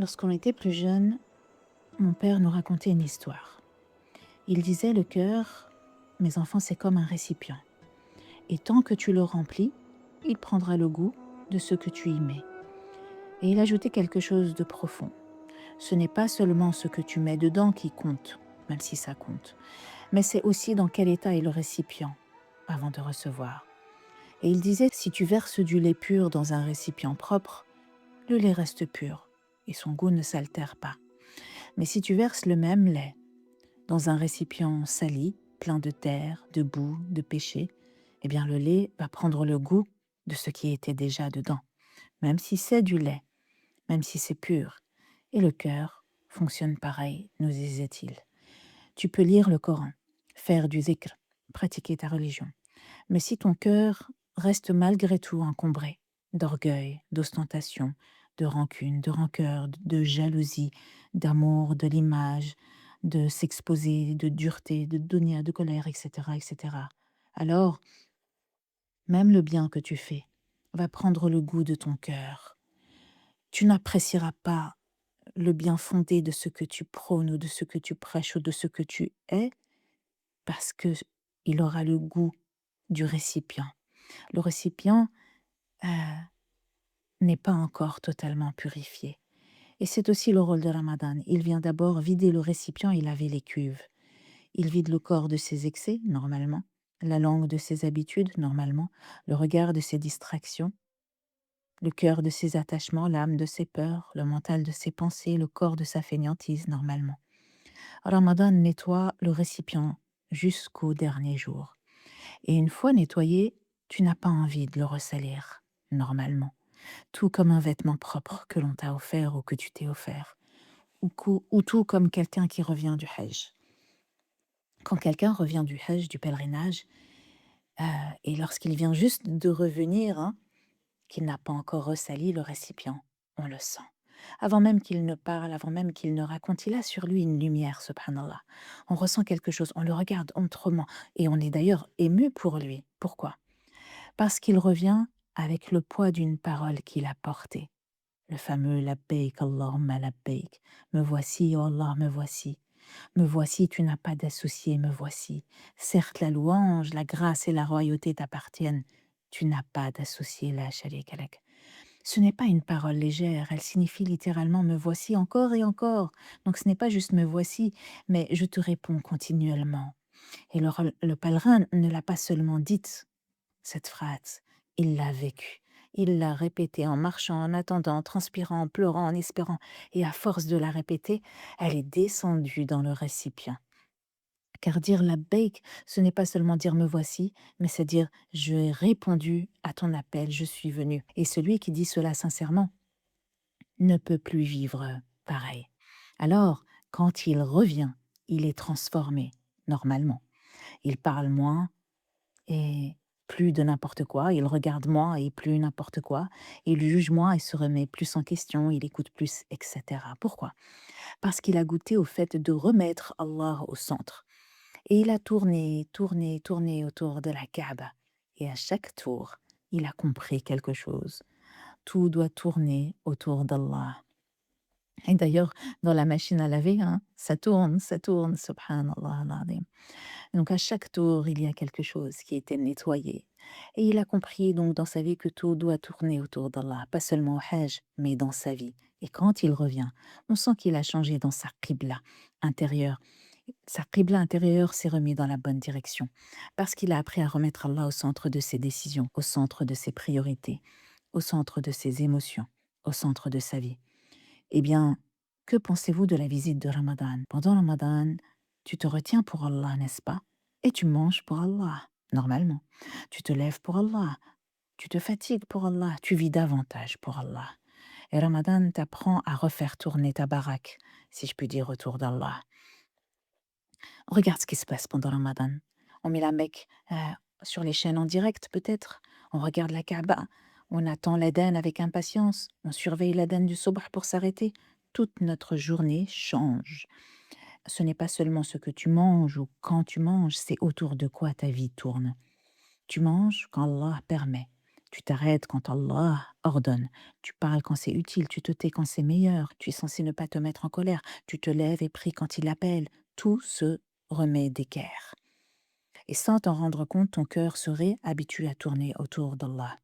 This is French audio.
Lorsqu'on était plus jeune, mon père nous racontait une histoire. Il disait le cœur, mes enfants, c'est comme un récipient. Et tant que tu le remplis, il prendra le goût de ce que tu y mets. Et il ajoutait quelque chose de profond. Ce n'est pas seulement ce que tu mets dedans qui compte, même si ça compte, mais c'est aussi dans quel état est le récipient avant de recevoir. Et il disait, si tu verses du lait pur dans un récipient propre, le lait reste pur et son goût ne s'altère pas. Mais si tu verses le même lait dans un récipient sali, plein de terre, de boue, de péché, eh bien le lait va prendre le goût de ce qui était déjà dedans, même si c'est du lait, même si c'est pur. Et le cœur fonctionne pareil, nous disait-il. Tu peux lire le Coran, faire du zikr, pratiquer ta religion. Mais si ton cœur reste malgré tout encombré d'orgueil, d'ostentation, de rancune, de rancœur, de jalousie, d'amour, de l'image, de s'exposer, de dureté, de dunya, de colère, etc., etc., alors même le bien que tu fais va prendre le goût de ton cœur. Tu n'apprécieras pas le bien fondé de ce que tu prônes ou de ce que tu prêches ou de ce que tu es parce que il aura le goût du récipient. Le récipient euh, n'est pas encore totalement purifié. Et c'est aussi le rôle de Ramadan. Il vient d'abord vider le récipient et laver les cuves. Il vide le corps de ses excès, normalement, la langue de ses habitudes, normalement, le regard de ses distractions, le cœur de ses attachements, l'âme de ses peurs, le mental de ses pensées, le corps de sa fainéantise, normalement. Ramadan nettoie le récipient jusqu'au dernier jour. Et une fois nettoyé, tu n'as pas envie de le ressalir, normalement. Tout comme un vêtement propre que l'on t'a offert ou que tu t'es offert. Ou tout comme quelqu'un qui revient du Hajj. Quand quelqu'un revient du Hajj, du pèlerinage, euh, et lorsqu'il vient juste de revenir, hein, qu'il n'a pas encore ressali le récipient, on le sent. Avant même qu'il ne parle, avant même qu'il ne raconte, il a sur lui une lumière, subhanallah. On ressent quelque chose, on le regarde autrement, et on est d'ailleurs ému pour lui. Pourquoi? Parce qu'il revient avec le poids d'une parole qu'il a portée. Le fameux labbaik Allahumma labbaik. Me voici, oh Allah, me voici. Me voici, tu n'as pas d'associé, me voici. Certes, la louange, la grâce et la royauté t'appartiennent. Tu n'as pas d'associé, la sharik lak. Ce n'est pas une parole légère, elle signifie littéralement me voici encore et encore. Donc ce n'est pas juste me voici, mais je te réponds continuellement. Et le pèlerin ne l'a pas seulement dite, cette phrase, il l'a vécue. Il l'a répétée en marchant, en attendant, en transpirant, en pleurant, en espérant. Et à force de la répéter, elle est descendue dans le récipient. Car dire labbaik, ce n'est pas seulement dire me voici, mais c'est dire j'ai répondu à ton appel, je suis venu. Et celui qui dit cela sincèrement ne peut plus vivre pareil. Alors, quand il revient, il est transformé, normalement. Il parle moins, et plus de n'importe quoi, il regarde moins et plus n'importe quoi, il juge moins et se remet plus en question, il écoute plus, etc. Pourquoi? Parce qu'il a goûté au fait de remettre Allah au centre. Et il a tourné, tourné, tourné autour de la Kaaba. Et à chaque tour, il a compris quelque chose. Tout doit tourner autour d'Allah. Et d'ailleurs, dans la machine à laver, hein, ça tourne, subhanallah al-azim. Donc à chaque tour, il y a quelque chose qui était nettoyé. Et il a compris donc dans sa vie que tout doit tourner autour d'Allah, pas seulement au Hajj, mais dans sa vie. Et quand il revient, on sent qu'il a changé dans sa qibla intérieure. Sa qibla intérieure s'est remise dans la bonne direction, parce qu'il a appris à remettre Allah au centre de ses décisions, au centre de ses priorités, au centre de ses émotions, au centre de sa vie. Eh bien, que pensez-vous de la visite de Ramadan? Pendant Ramadan, tu te retiens pour Allah, n'est-ce pas? Et tu manges pour Allah, normalement. Tu te lèves pour Allah, tu te fatigues pour Allah, tu vis davantage pour Allah. Et Ramadan t'apprend à refaire tourner ta baraque, si je puis dire, autour d'Allah. Regarde ce qui se passe pendant Ramadan. On met la Mecque sur les chaînes en direct, peut-être. On regarde la Kaaba. On attend l'Aden avec impatience. On surveille l'Aden du Sobh pour s'arrêter. Toute notre journée change. Ce n'est pas seulement ce que tu manges ou quand tu manges, c'est autour de quoi ta vie tourne. Tu manges quand Allah permet. Tu t'arrêtes quand Allah ordonne. Tu parles quand c'est utile. Tu te tais quand c'est meilleur. Tu es censé ne pas te mettre en colère. Tu te lèves et pries quand il appelle. Tout se remet d'équerre. Et sans t'en rendre compte, ton cœur serait habitué à tourner autour d'Allah.